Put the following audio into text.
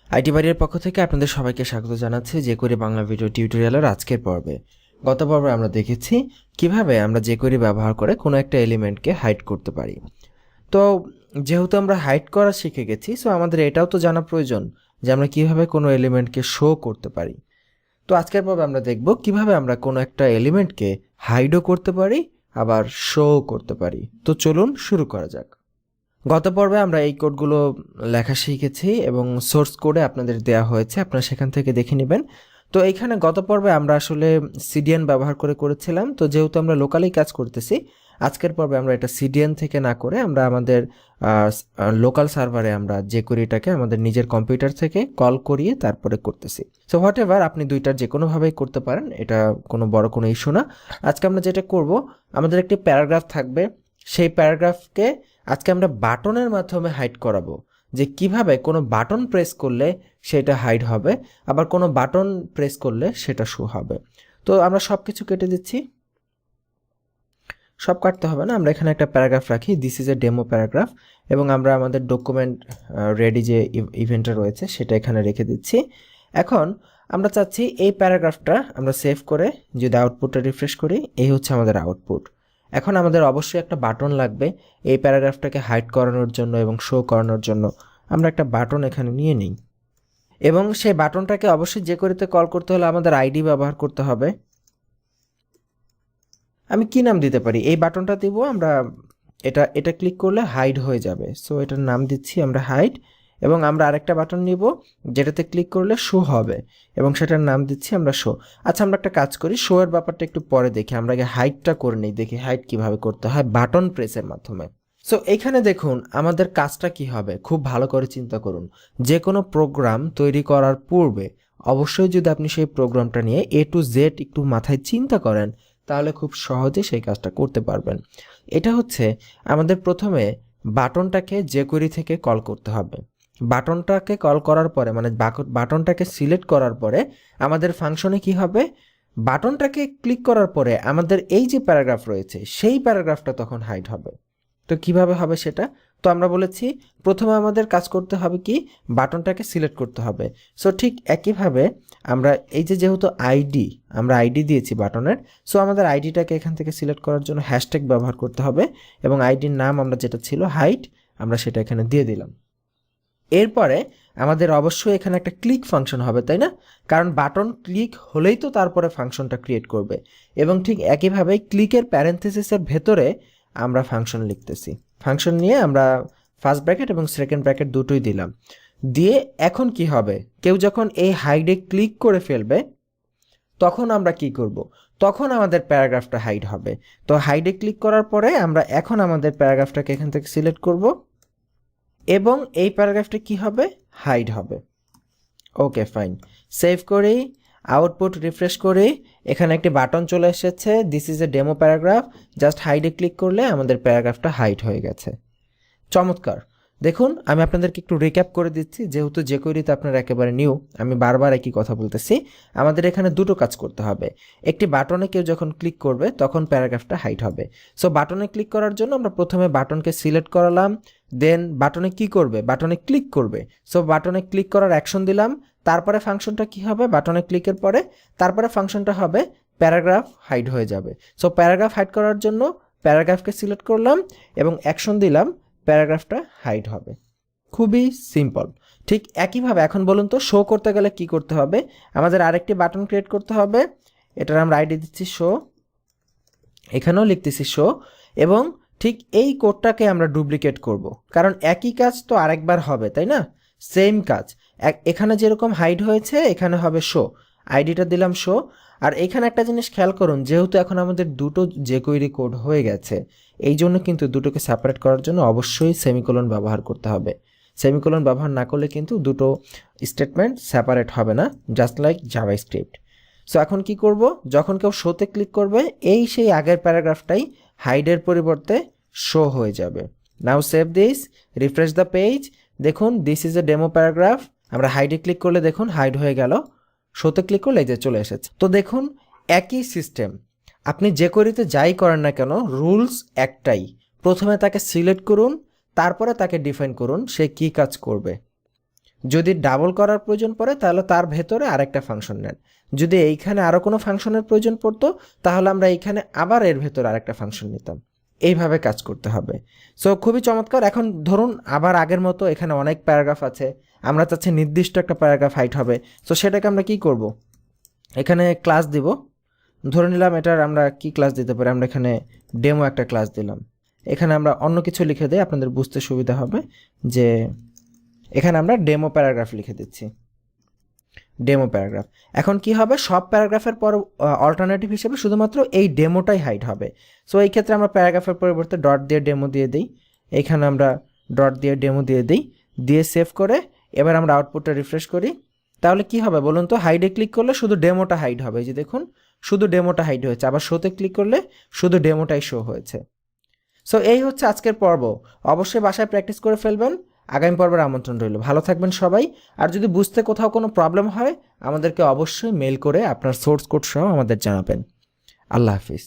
IT বাড়ির পক্ষ থেকে আপনাদের সবাইকে স্বাগত জানাচ্ছি jquery বাংলা ভিডিও টিউটোরিয়ালের আজকের পর্বে। গত পর্বে আমরা দেখেছি কিভাবে আমরা jquery ব্যবহার করে কোনো একটা এলিমেন্টকে হাইড করতে পারি। তো যেহেতু আমরা হাইড করা শিখে গেছি, সো আমাদের এটাও তো জানা প্রয়োজন যে আমরা কিভাবে কোনো এলিমেন্টকে শো করতে পারি। তো আজকের পর্বে আমরা দেখব কিভাবে আমরা কোনো একটা এলিমেন্টকে হাইডও করতে পারি আবার শো করতে পারি। তো চলুন শুরু করা যাক। গত পর্বে আমরা এই কোডগুলো লেখা শিখেছি এবং সোর্স কোডে আপনাদের দেয়া হয়েছে, আপনারা সেখান থেকে দেখে নেবেন। তো এইখানে গত পর্বে আমরা আসলে সিডিএন ব্যবহার করেছিলাম। তো যেহেতু আমরা লোকালি কাজ করতেছি, আজকের পর্বে আমরা এটা সিডিএন থেকে না করে আমরা আমাদের লোকাল সার্ভারে আমরা jqueryটাকে আমাদের নিজের কম্পিউটার থেকে কল করিয়ে তারপরে করতেছি। সো হোয়াট এভার, আপনি দুইটার যে কোনোভাবেই করতে পারেন, এটা কোনো বড় কোনো ইস্যু না। আজকে আমরা যেটা করব, আমাদের একটি প্যারাগ্রাফ থাকবে, সেই প্যারাগ্রাফকে আজকে আমরা বাটনের মাধ্যমে হাইড করাবো, যে কিভাবে কোনো বাটন প্রেস করলে সেটা হাইড হবে, আবার কোনো বাটন প্রেস করলে সেটা শো হবে। তো আমরা সব কিছু কেটে দিচ্ছি, সব কাটতে হবে না, আমরা এখানে একটা প্যারাগ্রাফ রাখি, this is a demo paragraph, এবং আমরা আমাদের ডকুমেন্ট রেডি যে ইভেন্টটা রয়েছে সেটা এখানে রেখে দিচ্ছি। এখন আমরা চাচ্ছি এই প্যারাগ্রাফটা আমরা সেভ করে যদি আউটপুটটা রিফ্রেশ করি, এই হচ্ছে আমাদের আউটপুট। এখন আমাদের অবশ্যই একটা বাটন লাগবে এই প্যারাগ্রাফটাকে হাইড করানোর জন্য এবং শো করানোর জন্য। আমরা একটা বাটন এখানে নিয়ে নিই এবং সেই বাটনটাকে অবশ্যই jqueryতে কল করতে হলে আমাদের আইডি ব্যবহার করতে হবে। আমি কি নাম দিতে পারি? এই বাটনটা দিব আমরা, এটা ক্লিক করলে হাইড হয়ে যাবে, সো এটার নাম দিচ্ছি আমরা হাইড। এবং আমরা আরেকটা বাটন নিব যেটাতে ক্লিক করলে শো হবে এবং সেটার নাম দিচ্ছি আমরা শো। আচ্ছা, আমরা একটা কাজ করি, শো এর ব্যাপারটা একটু পরে দেখি, আমরা আগে হাইডটা করে নিই, দেখি হাইড কিভাবে করতে হয় বাটন প্রেসের মাধ্যমে। সো এখানে দেখুন আমাদের কাজটা কি হবে, খুব ভালো করে চিন্তা করুন। যে কোনো প্রোগ্রাম তৈরি করার পূর্বে অবশ্যই যদি আপনি সেই প্রোগ্রামটা নিয়ে A to Z একটু মাথায় চিন্তা করেন, তাহলে খুব সহজে সেই কাজটা করতে পারবেন। এটা হচ্ছে আমাদের প্রথমে বাটনটাকে jquery থেকে কল করতে হবে। বাটনটাকে কল করার পরে, মানে বাটনটাকে সিলেক্ট করার পরে আমাদের ফাংশনে কি হবে, বাটনটাকে ক্লিক করার পরে আমাদের এই যে প্যারাগ্রাফ রয়েছে সেই প্যারাগ্রাফটা তখন হাইড হবে। তো কিভাবে হবে সেটা? তো আমরা বলেছি প্রথমে আমাদের কাজ করতে হবে কি, বাটনটাকে সিলেক্ট করতে হবে। সো ঠিক একইভাবে আমরা এই যে যেহেতু আমরা আইডি দিয়েছি বাটনের, সো আমাদের আইডিটাকে এখান থেকে সিলেক্ট করার জন্য হ্যাশট্যাগ ব্যবহার করতে হবে এবং আইডির নাম আমরা যেটা ছিল হাইড, আমরা সেটা এখানে দিয়ে দিলাম। এরপরে আমাদের অবশ্যই এখানে একটা ক্লিক ফাংশন হবে, তাই না? কারণ বাটন ক্লিক হলেই তো তারপরে ফাংশনটা ক্রিয়েট করবে। এবং ঠিক একইভাবে ক্লিকের প্যারেনথেসিসের ভেতরে আমরা ফাংশন লিখতেছি। ফাংশন নিয়ে আমরা ফার্স্ট ব্র্যাকেট এবং সেকেন্ড ব্র্যাকেট দুটোই দিলাম। দিয়ে এখন কি হবে, কেউ যখন এই হাইডে ক্লিক করে ফেলবে তখন আমরা কি করব, তখন আমাদের প্যারাগ্রাফটা হাইড হবে। তো হাইডে ক্লিক করার পরে আমরা এখন আমাদের প্যারাগ্রাফটাকে এখান থেকে সিলেক্ট করব এবং এই প্যারাগ্রাফটা কি হবে, হাইড হবে। ওকে, ফাইন, সেভ করি, আউটপুট রিফ্রেশ করি, এখানে একটি বাটন চলে এসেছে, this is a demo paragraph, just হাইডে ক্লিক করলে আমাদের প্যারাগ্রাফটা হাইড হয়ে গেছে। চমৎকার। দেখুন আমি আপনাদেরকে একটু রিক্যাপ করে দিচ্ছি, যেহেতু jqueryতে আপনারা একেবারে নিউ, আমি বারবার একই কথা বলতেছি। আমাদের এখানে দুটো কাজ করতে হবে। একটি বাটনে কেউ যখন ক্লিক করবে তখন প্যারাগ্রাফটা হাইড হবে। সো বাটনে ক্লিক করার জন্য আমরা প্রথমে বাটনকে সিলেক্ট করালাম, দেন বাটনে কি করবে, বাটনে ক্লিক করবে। সো বাটনে ক্লিক করার অ্যাকশন দিলাম, তারপরে ফাংশনটা কি হবে, বাটনে ক্লিকের পরে তারপরে ফাংশনটা হবে প্যারাগ্রাফ হাইড হয়ে যাবে। সো প্যারাগ্রাফ হাইড করার জন্য প্যারাগ্রাফকে সিলেক্ট করলাম এবং অ্যাকশন দিলাম, প্যারাগ্রাফটা হাইড হবে। খুবই সিম্পল। ঠিক একইভাবে এখন বলুন তো শো করতে গেলে কি করতে হবে, আমাদের আরেকটি বাটন ক্রিয়েট করতে হবে, এটার আমরা আইডি দিচ্ছি শো, এখানেও লিখতেছি শো, এবং ঠিক এই কোডটাকে আমরা ডুপ্লিকেট করব, কারণ একই কাজ তো আরেকবার হবে, তাই না? সেম কাজ, এখানে যেরকম হাইড হয়েছে এখানে হবে শো, আইডিটা দিলাম শো। আর এখানে একটা জিনিস খেয়াল করুন, যেহেতু এখন আমাদের দুটো jquery কোড হয়ে গেছে, এই জন্য কিন্তু দুটোকে সেপারেট করার জন্য অবশ্যই সেমিকোলন ব্যবহার করতে হবে। সেমিকোলন ব্যবহার না করলে কিন্তু দুটো স্টেটমেন্ট সেপারেট হবে না, জাস্ট লাইক জাভাস্ক্রিপ্ট। সো এখন কি করব, যখন কেউ শোতে ক্লিক করবে এই সেই আগের প্যারাগ্রাফটাই হাইডের পরিবর্তে শো হয়ে যাবে। Now save this, refresh the page, দেখুন this is a demo paragraph, আমরা হাইডে ক্লিক করলে দেখুন হাইড হয়ে গেল, শোতে ক্লিক করলে এই যে চলে এসেছে। তো দেখুন একই সিস্টেম, আপনি jqueryতে যাই করেন না কেন রুলস একটাই, প্রথমে তাকে সিলেক্ট করুন, তারপরে তাকে ডিফাইন করুন সে কি কাজ করবে। যদি ডাবল করার প্রয়োজন পড়ে তাহলে তার ভেতরে আরেকটা ফাংশন নেন, যদি এইখানে আরও কোনো ফাংশনের প্রয়োজন পড়তো তাহলে আমরা এইখানে আবার এর ভেতরে আরেকটা ফাংশন নিতাম। এইভাবে কাজ করতে হবে। সো খুবই চমৎকার। এখন ধরুন আবার আগের মতো এখানে অনেক প্যারাগ্রাফ আছে, আমরা চাচ্ছি নির্দিষ্ট একটা প্যারাগ্রাফ হাইট হবে। সো সেটাকে আমরা কি করব, এখানে ক্লাস দিব, ধরে নিলাম এটার আমরা কি ক্লাস দিতে পারি, আমরা এখানে ডেমো একটা ক্লাস দিলাম। এখানে আমরা অন্য কিছু লিখে দিই, আপনাদের বুঝতে সুবিধা হবে, যে এখানে আমরা ডেমো প্যারাগ্রাফ লিখে দিচ্ছি, ডেমো প্যারাগ্রাফ। এখন কি হবে, সব প্যারাগ্রাফের পর অল্টারনেটিভ হিসেবে শুধুমাত্র এই ডেমোটাই হাইড হবে। সো এই ক্ষেত্রে আমরা প্যারাগ্রাফের পরিবর্তে ডট দিয়ে ডেমো দিয়ে দিই, এইখানে আমরা ডট দিয়ে ডেমো দিয়ে দিই, দিয়ে সেভ করে এবার আমরা আউটপুটটা রিফ্রেশ করি। তাহলে কি হবে বলুন তো, হাইডে ক্লিক করলে শুধু ডেমোটা হাইড হবে, এই যে দেখুন শুধু ডেমোটা হাইড হয়েছে, আবার শোতে ক্লিক করলে শুধু ডেমোটাই শো হয়েছে। সো এই হচ্ছে আজকের পর্ব। অবশ্যই বাসায় প্র্যাকটিস করে ফেলবেন। আগামী পর্বের আমন্ত্রণ রইল। ভালো থাকবেন সবাই। আর যদি বুঝতে কোথাও কোনো প্রবলেম হয় আমাদেরকে অবশ্যই মেল করে আপনার সোর্স কোড সহ আমাদের জানাবেন। আল্লাহ হাফিজ।